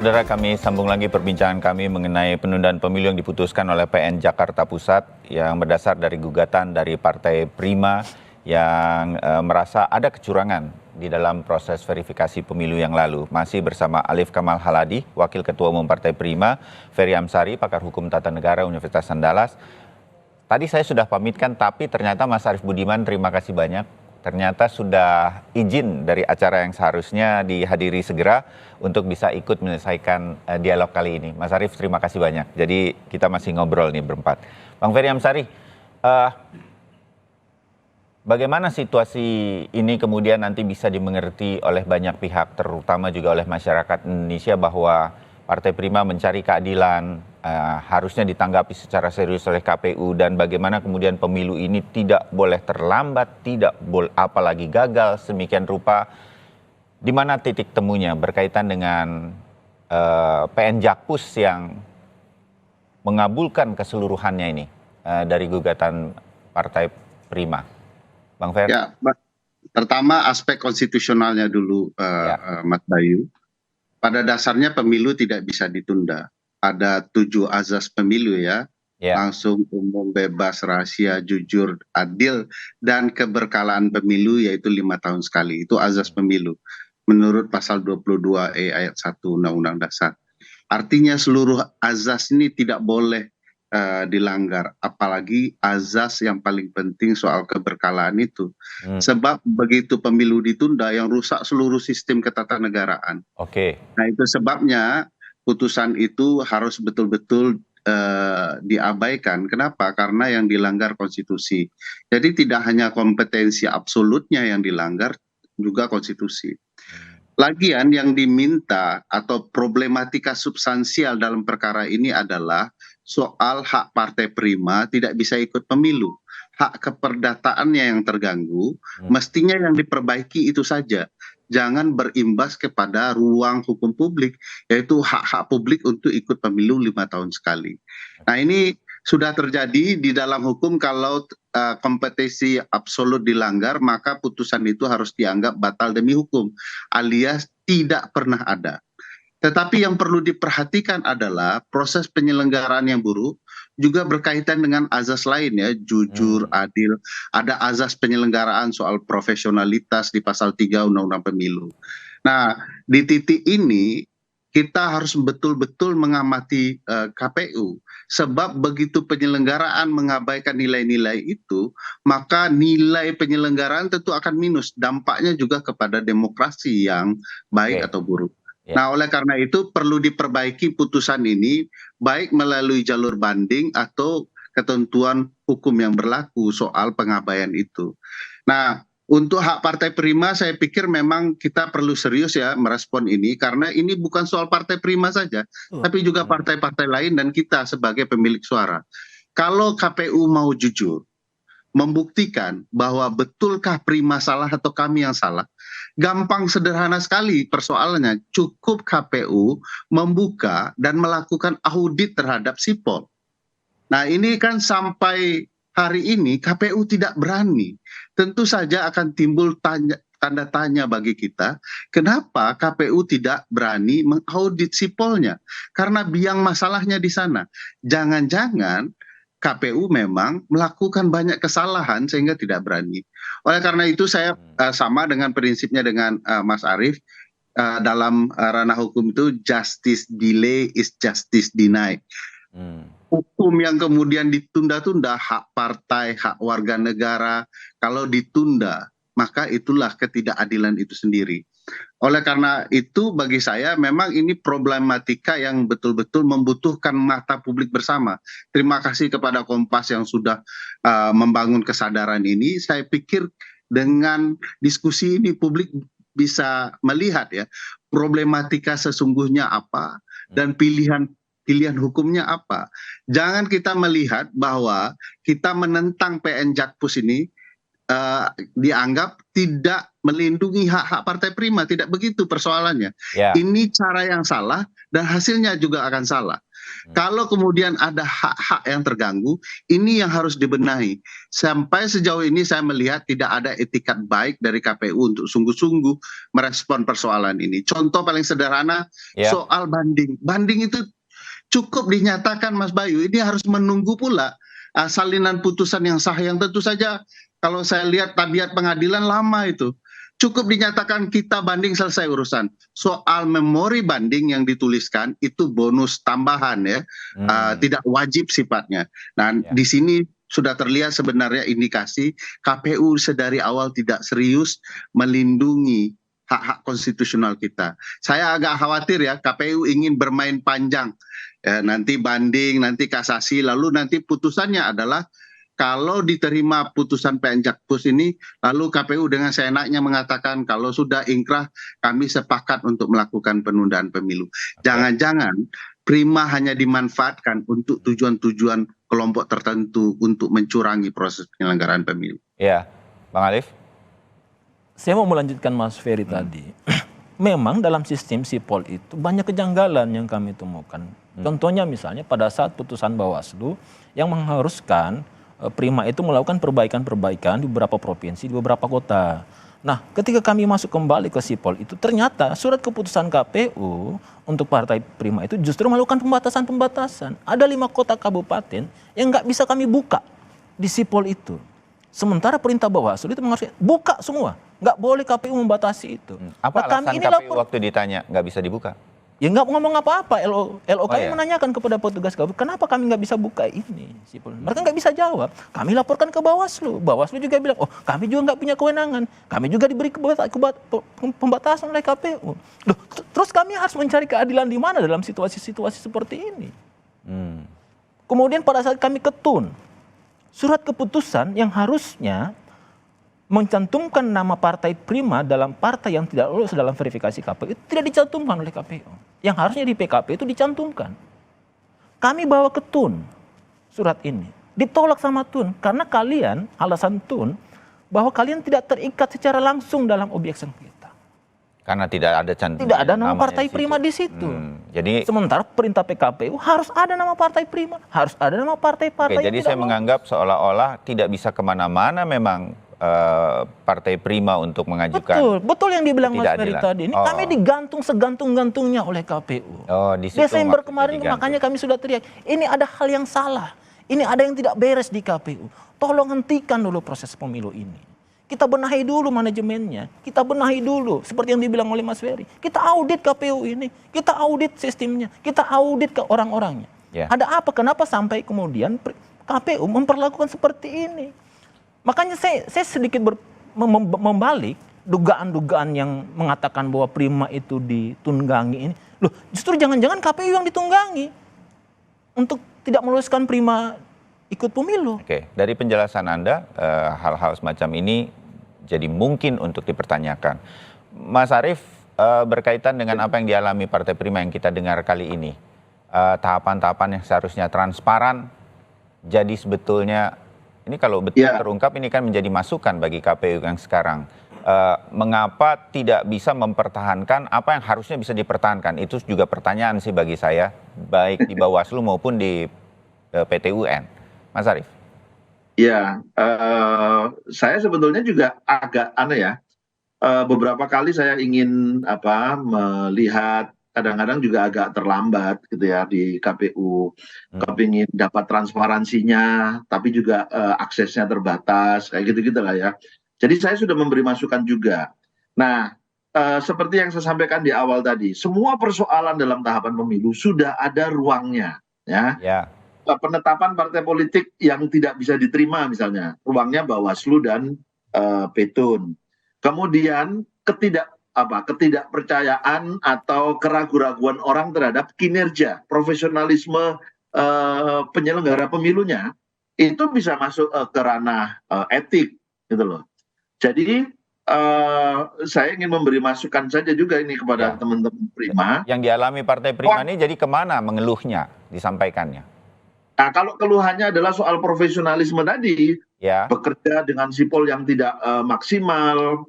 Saudara, kami sambung lagi perbincangan kami mengenai penundaan pemilu yang diputuskan oleh PN Jakarta Pusat yang berdasar dari gugatan dari Partai Prima yang merasa ada kecurangan di dalam proses verifikasi pemilu yang lalu. Masih bersama Alif Kamal Haladi, Wakil Ketua Umum Partai Prima, Ferry Amsari, Pakar Hukum Tata Negara Universitas Andalas. Tadi saya sudah pamitkan, tapi ternyata Mas Arief Budiman, terima kasih banyak. Ternyata sudah izin dari acara yang seharusnya dihadiri segera untuk bisa ikut menyelesaikan dialog kali ini. Mas Arief, terima kasih banyak. Jadi kita masih ngobrol nih berempat. Bang Ferry Amsari, bagaimana situasi ini kemudian nanti bisa dimengerti oleh banyak pihak, terutama juga oleh masyarakat Indonesia, bahwa Partai Prima mencari keadilan, harusnya ditanggapi secara serius oleh KPU, dan bagaimana kemudian pemilu ini tidak boleh terlambat, tidak boleh apalagi gagal semikian rupa. Di mana titik temunya berkaitan dengan PN Jakpus yang mengabulkan keseluruhannya ini dari gugatan Partai Prima. Bang Ferry. Ya, pertama aspek konstitusionalnya dulu, Mas Bayu. Pada dasarnya pemilu tidak bisa ditunda. Ada 7 azas pemilu ya. Langsung, umum, bebas, rahasia, jujur, adil, dan keberkalaan pemilu, yaitu 5 tahun sekali. Itu azas pemilu menurut pasal 22E ayat 1 Undang-Undang Dasar. Artinya seluruh azas ini tidak boleh dilanggar, apalagi azas yang paling penting soal keberkalaan itu. Sebab begitu pemilu ditunda, yang rusak seluruh sistem ketatanegaraan. Nah, itu sebabnya putusan itu harus betul-betul diabaikan. Kenapa? Karena yang dilanggar konstitusi. Jadi tidak hanya kompetensi absolutnya yang dilanggar, juga konstitusi. Lagian yang diminta atau problematika substansial dalam perkara ini adalah soal hak Partai Prima tidak bisa ikut pemilu. Hak keperdataannya yang terganggu, mestinya yang diperbaiki itu saja. Jangan berimbas kepada ruang hukum publik, yaitu hak-hak publik untuk ikut pemilu 5 tahun sekali. Nah, ini sudah terjadi di dalam hukum. Kalau kompetensi absolut dilanggar, maka putusan itu harus dianggap batal demi hukum, alias tidak pernah ada. Tetapi yang perlu diperhatikan adalah proses penyelenggaraan yang buruk juga berkaitan dengan azas lain ya, jujur, adil. Ada azas penyelenggaraan soal profesionalitas di pasal 3 Undang-Undang Pemilu. Nah, di titik ini kita harus betul-betul mengamati KPU, sebab begitu penyelenggaraan mengabaikan nilai-nilai itu, maka nilai penyelenggaraan tentu akan minus. Dampaknya juga kepada demokrasi yang baik atau buruk. Nah, oleh karena itu perlu diperbaiki putusan ini, baik melalui jalur banding atau ketentuan hukum yang berlaku soal pengabaian itu. Nah, untuk hak Partai Prima, saya pikir memang kita perlu serius ya merespon ini, karena ini bukan soal Partai Prima saja, tapi juga partai-partai lain dan kita sebagai pemilik suara. Kalau KPU mau jujur, membuktikan bahwa betulkah Prima salah atau kami yang salah, gampang, sederhana sekali persoalannya. Cukup KPU membuka dan melakukan audit terhadap sipol. Nah, ini kan sampai hari ini KPU tidak berani. Tentu saja akan timbul tanda tanya bagi kita, kenapa KPU tidak berani mengaudit sipolnya? Karena biang masalahnya di sana. Jangan-jangan KPU memang melakukan banyak kesalahan sehingga tidak berani. Oleh karena itu saya sama dengan prinsipnya dengan Mas Arief, dalam ranah hukum itu justice delay is justice denied. Hukum yang kemudian ditunda-tunda, hak partai, hak warga negara, kalau ditunda, maka itulah ketidakadilan itu sendiri. Oleh karena itu bagi saya memang ini problematika yang betul-betul membutuhkan mata publik bersama. Terima kasih kepada Kompas yang sudah membangun kesadaran ini. Saya pikir dengan diskusi ini publik bisa melihat ya problematika sesungguhnya apa dan pilihan hukumnya apa. Jangan kita melihat bahwa kita menentang PN Jakpus ini dianggap tidak melindungi hak-hak Partai Prima. Tidak begitu persoalannya. Ini cara yang salah dan hasilnya juga akan salah. Kalau kemudian ada hak-hak yang terganggu, ini yang harus dibenahi. Sampai sejauh ini saya melihat tidak ada etikat baik dari KPU untuk sungguh-sungguh merespon persoalan ini. Contoh paling sederhana soal banding. Banding itu cukup dinyatakan Mas Bayu, ini harus menunggu pula salinan putusan yang sah, yang tentu saja kalau saya lihat tabiat pengadilan lama itu. Cukup dinyatakan kita banding, selesai urusan. Soal memori banding yang dituliskan itu bonus tambahan ya, tidak wajib sifatnya. Nah, di sini sudah terlihat sebenarnya indikasi KPU sedari awal tidak serius melindungi hak-hak konstitusional kita. Saya agak khawatir ya, KPU ingin bermain panjang. Ya, nanti banding, nanti kasasi, lalu nanti putusannya adalah kalau diterima putusan PN Jakpus ini, lalu KPU dengan seenaknya mengatakan kalau sudah ingkrah kami sepakat untuk melakukan penundaan pemilu. Jangan-jangan Prima hanya dimanfaatkan untuk tujuan-tujuan kelompok tertentu untuk mencurangi proses penyelenggaraan pemilu. Iya, Bang Alif. Saya mau melanjutkan Mas Ferry tadi. Memang dalam sistem sipol itu banyak kejanggalan yang kami temukan. Contohnya misalnya pada saat putusan Bawaslu yang mengharuskan Prima itu melakukan perbaikan-perbaikan di beberapa provinsi, di beberapa kota. Nah, ketika kami masuk kembali ke sipol itu, ternyata surat keputusan KPU untuk Partai Prima itu justru melakukan pembatasan-pembatasan. Ada 5 kota kabupaten yang nggak bisa kami buka di sipol itu. Sementara perintah Bawaslu itu mengharuskan buka semua. Nggak boleh KPU membatasi itu. Apa nah, alasan KPU waktu ditanya nggak bisa dibuka? Ya nggak ngomong apa-apa. LOK menanyakan kepada petugas KPU, kenapa kami nggak bisa buka ini? Mereka nggak bisa jawab. Kami laporkan ke Bawaslu. Bawaslu juga bilang, oh kami juga nggak punya kewenangan. Kami juga diberi pembatasan oleh KPU. Loh, terus kami harus mencari keadilan di mana dalam situasi-situasi seperti ini? Kemudian pada saat kami ketun, surat keputusan yang harusnya mencantumkan nama Partai Prima dalam partai yang tidak lolos dalam verifikasi KPU itu tidak dicantumkan oleh KPU. Yang harusnya di PKP itu dicantumkan. Kami bawa ke TUN surat ini. Ditolak sama TUN karena kalian, alasan TUN, bahwa kalian tidak terikat secara langsung dalam objek sengketa. Karena tidak ada cantum. Tidak ada nama Partai Prima di situ. Jadi sementara perintah PKPU harus ada nama Partai Prima, harus ada nama partai-partai. Jadi saya menganggap seolah-olah tidak bisa kemana-mana memang Partai Prima untuk mengajukan. Betul yang dibilang Mas Ferry tadi. Ini kami digantung segantung-gantungnya oleh KPU. Di situ Desember kemarin makanya kami sudah teriak, ini ada hal yang salah. Ini ada yang tidak beres di KPU. Tolong hentikan dulu proses pemilu ini. Kita benahi dulu manajemennya. Kita benahi dulu seperti yang dibilang oleh Mas Ferry. Kita audit KPU ini. Kita audit sistemnya. Kita audit ke orang-orangnya. Ada apa? Kenapa sampai kemudian KPU memperlakukan seperti ini? Makanya saya sedikit membalik dugaan-dugaan yang mengatakan bahwa Prima itu ditunggangi ini. Loh, justru jangan-jangan KPU yang ditunggangi untuk tidak meluluskan Prima ikut pemilu. Oke, dari penjelasan Anda, hal-hal semacam ini jadi mungkin untuk dipertanyakan. Mas Arief, berkaitan dengan apa yang dialami Partai Prima yang kita dengar kali ini, tahapan-tahapan yang seharusnya transparan, jadi sebetulnya ini kalau betul terungkap ini kan menjadi masukan bagi KPU yang sekarang. Mengapa tidak bisa mempertahankan apa yang harusnya bisa dipertahankan? Itu juga pertanyaan sih bagi saya, baik di Bawaslu maupun di PT UN. Mas Arief. Ya, saya sebetulnya juga agak aneh ya. Beberapa kali saya ingin melihat, kadang-kadang juga agak terlambat gitu ya di KPU. Kepingin dapat transparansinya, tapi juga aksesnya terbatas, kayak gitu-gitu lah ya. Jadi saya sudah memberi masukan juga. Nah, seperti yang saya sampaikan di awal tadi, semua persoalan dalam tahapan pemilu sudah ada ruangnya, ya. Penetapan partai politik yang tidak bisa diterima misalnya, ruangnya Bawaslu dan Petun. Kemudian ketidakpercayaan atau keraguan-raguan orang terhadap kinerja, profesionalisme penyelenggara pemilunya, itu bisa masuk ke ranah etik, gitu loh. Jadi saya ingin memberi masukan saja juga ini kepada teman-teman Prima. Yang dialami Partai Prima ini jadi kemana mengeluhnya, disampaikannya? Nah, kalau keluhannya adalah soal profesionalisme tadi, bekerja dengan sipol yang tidak maksimal,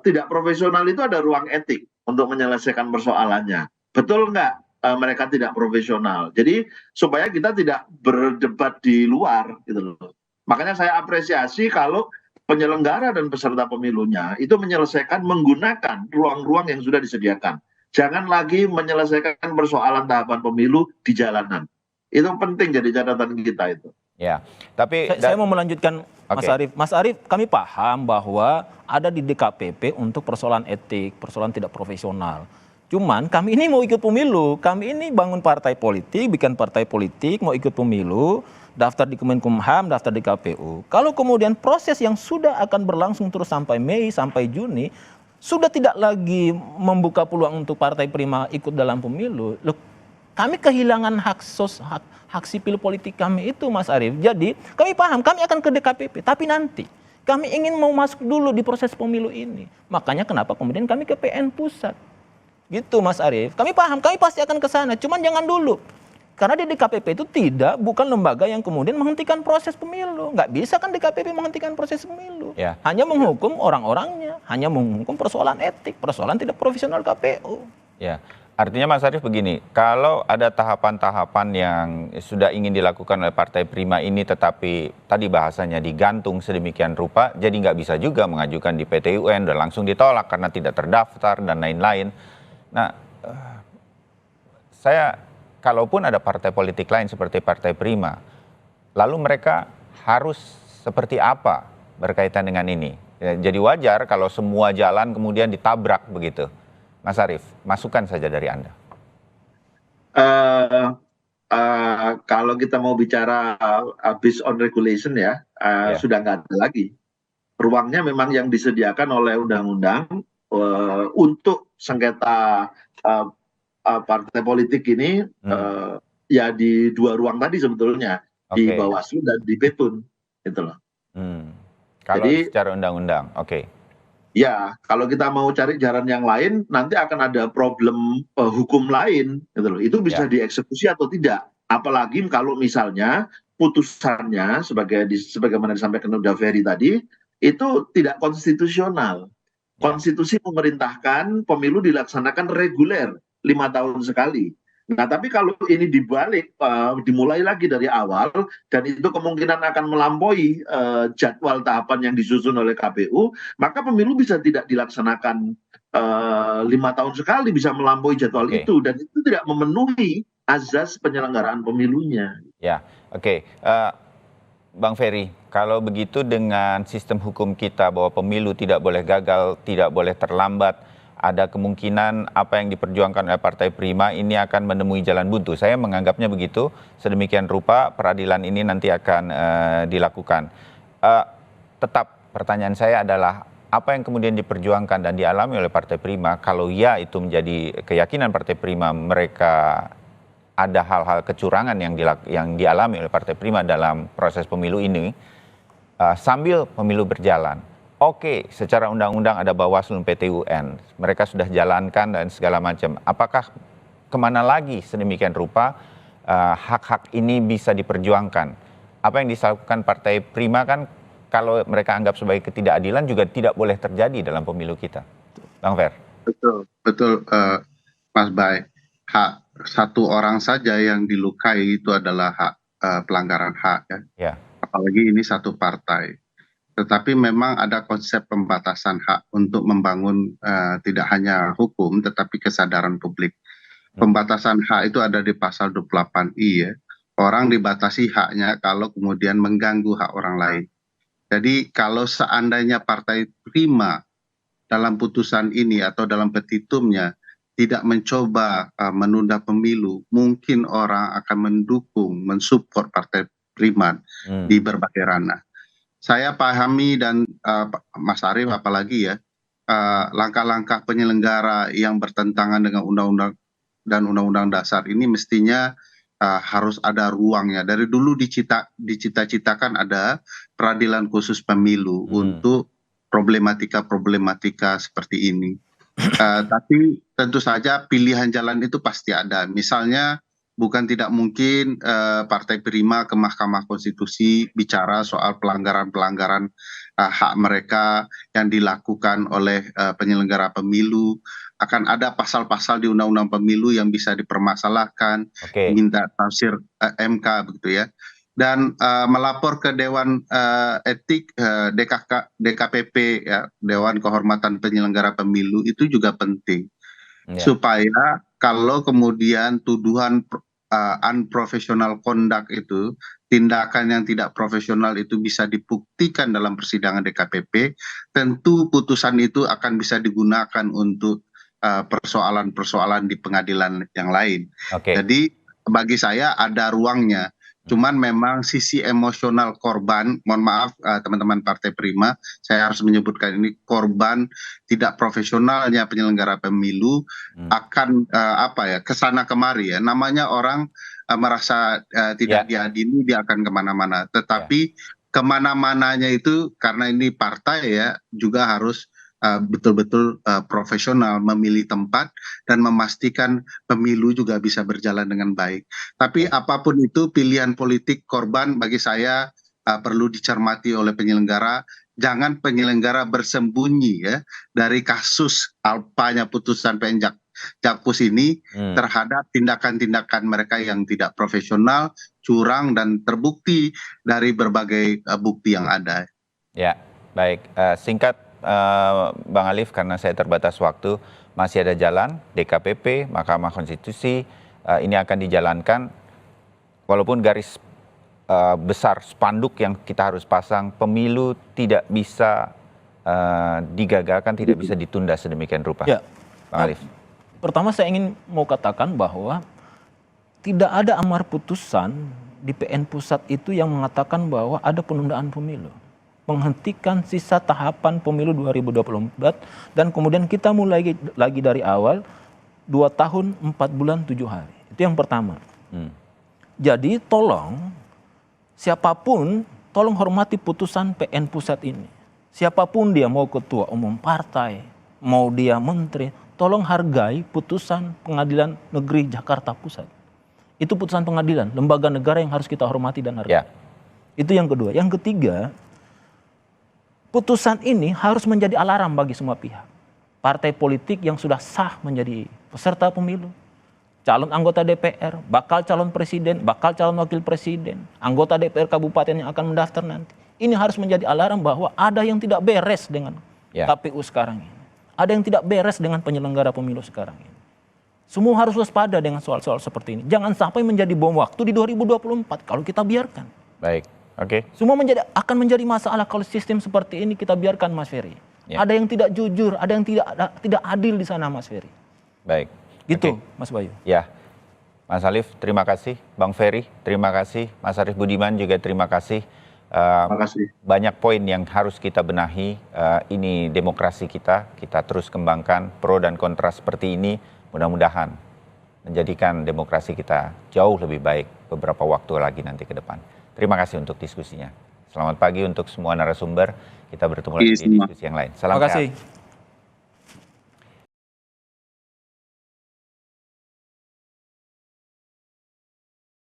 tidak profesional, itu ada ruang etik untuk menyelesaikan persoalannya. Betul nggak? mereka tidak profesional. Jadi supaya kita tidak berdebat di luar gitu loh. Makanya saya apresiasi kalau penyelenggara dan peserta pemilunya itu menyelesaikan menggunakan ruang-ruang yang sudah disediakan. Jangan lagi menyelesaikan persoalan tahapan pemilu di jalanan. Itu penting jadi catatan kita itu. Ya, tapi saya mau melanjutkan Mas Oke. Arief. Mas Arief, kami paham bahwa ada di DKPP untuk persoalan etik, persoalan tidak profesional. Cuman kami ini mau ikut pemilu, kami ini bangun partai politik, bikin partai politik, mau ikut pemilu, daftar di Kemenkumham, daftar di KPU. Kalau kemudian proses yang sudah akan berlangsung terus sampai Mei, sampai Juni, sudah tidak lagi membuka peluang untuk Partai Prima ikut dalam pemilu, loh, kami kehilangan hak sipil politik kami itu, Mas Arief. Jadi kami paham, kami akan ke DKPP, tapi nanti kami ingin mau masuk dulu di proses pemilu ini. Makanya kenapa kemudian kami ke PN Pusat. Gitu Mas Arief. Kami paham, kami pasti akan ke sana, cuman jangan dulu. Karena di DKPP itu bukan lembaga yang kemudian menghentikan proses pemilu. Nggak bisa kan DKPP menghentikan proses pemilu. Ya. Hanya menghukum orang-orangnya, hanya menghukum persoalan etik, persoalan tidak profesional KPU. Ya, artinya Mas Arief begini, kalau ada tahapan-tahapan yang sudah ingin dilakukan oleh Partai Prima ini tetapi tadi bahasanya digantung sedemikian rupa, jadi nggak bisa juga mengajukan di PT UN dan langsung ditolak karena tidak terdaftar dan lain-lain. Nah, kalaupun ada partai politik lain seperti Partai Prima, lalu mereka harus seperti apa berkaitan dengan ini? Ya, jadi wajar kalau semua jalan kemudian ditabrak begitu. Mas Arief, masukan saja dari Anda. Kalau kita mau bicara based on regulation ya, sudah nggak ada lagi. Ruangnya memang yang disediakan oleh undang-undang untuk sengketa partai politik ini ya di dua ruang tadi sebetulnya, di Bawaslu dan di Petun, gitu loh. Kalau jadi, secara undang-undang, ya, kalau kita mau cari jalan yang lain, nanti akan ada problem hukum lain, gitu loh. Itu bisa dieksekusi atau tidak. Apalagi kalau misalnya putusannya, sebagaimana disampaikan Uda Ferry tadi, itu tidak konstitusional. Konstitusi memerintahkan pemilu dilaksanakan reguler 5 tahun sekali. Nah, tapi kalau ini dibalik, dimulai lagi dari awal, dan itu kemungkinan akan melampaui jadwal tahapan yang disusun oleh KPU, maka pemilu bisa tidak dilaksanakan 5 tahun sekali, bisa melampaui jadwal itu, dan itu tidak memenuhi azas penyelenggaraan pemilunya. Ya, Bang Ferry, kalau begitu dengan sistem hukum kita bahwa pemilu tidak boleh gagal, tidak boleh terlambat, ada kemungkinan apa yang diperjuangkan oleh Partai Prima ini akan menemui jalan buntu. Saya menganggapnya begitu, sedemikian rupa peradilan ini nanti akan dilakukan. Tetap pertanyaan saya adalah apa yang kemudian diperjuangkan dan dialami oleh Partai Prima, kalau ya itu menjadi keyakinan Partai Prima, mereka ada hal-hal kecurangan yang dialami oleh Partai Prima dalam proses pemilu ini, sambil pemilu berjalan. Secara undang-undang ada Bawaslu PT UN, mereka sudah jalankan dan segala macam. Apakah kemana lagi sedemikian rupa hak-hak ini bisa diperjuangkan? Apa yang dilakukan Partai Prima kan kalau mereka anggap sebagai ketidakadilan juga tidak boleh terjadi dalam pemilu kita. Bang Fer. Betul Mas Bay. Hak satu orang saja yang dilukai itu adalah hak pelanggaran hak ya. Apalagi ini satu partai. Tetapi memang ada konsep pembatasan hak untuk membangun tidak hanya hukum tetapi kesadaran publik. Pembatasan hak itu ada di pasal 28I ya. Orang dibatasi haknya kalau kemudian mengganggu hak orang lain. Jadi kalau seandainya Partai Prima dalam putusan ini atau dalam petitumnya tidak mencoba menunda pemilu, mungkin orang akan mendukung, mensupport Partai Prima di berbagai ranah. Saya pahami dan Mas Arief apalagi ya, langkah-langkah penyelenggara yang bertentangan dengan undang-undang dan undang-undang dasar ini mestinya harus ada ruangnya. Dari dulu dicita-citakan ada peradilan khusus pemilu untuk problematika seperti ini. Tapi tentu saja pilihan jalan itu pasti ada. Misalnya bukan tidak mungkin Partai Prima ke Mahkamah Konstitusi bicara soal pelanggaran-pelanggaran hak mereka yang dilakukan oleh penyelenggara pemilu. akan ada pasal-pasal di Undang-Undang Pemilu yang bisa dipermasalahkan, minta tafsir MK begitu ya. Dan melapor ke Dewan Etik DKPP ya, Dewan Kehormatan Penyelenggara Pemilu itu juga penting. Supaya kalau kemudian tuduhan unprofessional conduct itu, tindakan yang tidak profesional itu bisa dibuktikan dalam persidangan DKPP, tentu putusan itu akan bisa digunakan untuk persoalan-persoalan di pengadilan yang lain. Jadi bagi saya ada ruangnya. Cuman memang sisi emosional korban, mohon maaf teman-teman Partai Prima, saya harus menyebutkan ini, korban tidak profesionalnya penyelenggara pemilu akan kesana kemari ya. Namanya orang merasa tidak diadili, dia akan kemana-mana. Tetapi kemana-mananya itu karena ini partai ya, juga harus betul-betul profesional memilih tempat dan memastikan pemilu juga bisa berjalan dengan baik. Tapi apapun itu pilihan politik korban bagi saya perlu dicermati oleh penyelenggara. Jangan penyelenggara bersembunyi ya dari kasus alpanya putusan PN Jakpus ini terhadap tindakan-tindakan mereka yang tidak profesional, curang dan terbukti dari berbagai bukti yang ada. Ya, baik. Singkat Bang Alif, karena saya terbatas waktu, masih ada jalan DKPP, Mahkamah Konstitusi, ini akan dijalankan walaupun garis besar spanduk yang kita harus pasang, pemilu tidak bisa digagalkan, tidak bisa ditunda sedemikian rupa. Ya. Bang Alif. Pertama saya mau katakan bahwa tidak ada amar putusan di PN Pusat itu yang mengatakan bahwa ada penundaan pemilu. Menghentikan sisa tahapan pemilu 2024 dan kemudian kita mulai lagi dari awal 2 tahun 4 bulan 7 hari. Itu yang pertama. Jadi tolong siapapun tolong hormati putusan PN Pusat ini. Siapapun dia, mau ketua umum partai, mau dia menteri, tolong hargai putusan Pengadilan Negeri Jakarta Pusat. Itu putusan pengadilan, lembaga negara yang harus kita hormati dan hargai. Itu yang kedua. Yang ketiga, putusan ini harus menjadi alarm bagi semua pihak. Partai politik yang sudah sah menjadi peserta pemilu, calon anggota DPR, bakal calon presiden, bakal calon wakil presiden, anggota DPR kabupaten yang akan mendaftar nanti. Ini harus menjadi alarm bahwa ada yang tidak beres dengan KPU sekarang ini. Ada yang tidak beres dengan penyelenggara pemilu sekarang ini. Semua harus waspada dengan soal-soal seperti ini. Jangan sampai menjadi bom waktu di 2024 kalau kita biarkan. Baik. Semua akan menjadi masalah kalau sistem seperti ini kita biarkan, Mas Ferry. Ada yang tidak jujur, ada yang tidak adil di sana, Mas Ferry. Baik. Gitu, Mas Bayu. Ya, Mas Alif, terima kasih. Bang Ferry, terima kasih. Mas Arief Budiman juga terima kasih. Terima kasih. Banyak poin yang harus kita benahi. Ini demokrasi kita terus kembangkan. Pro dan kontra seperti ini mudah-mudahan menjadikan demokrasi kita jauh lebih baik beberapa waktu lagi nanti ke depan. Terima kasih untuk diskusinya. Selamat pagi untuk semua narasumber. Kita bertemu lagi di diskusi yang lain. Salam sehat.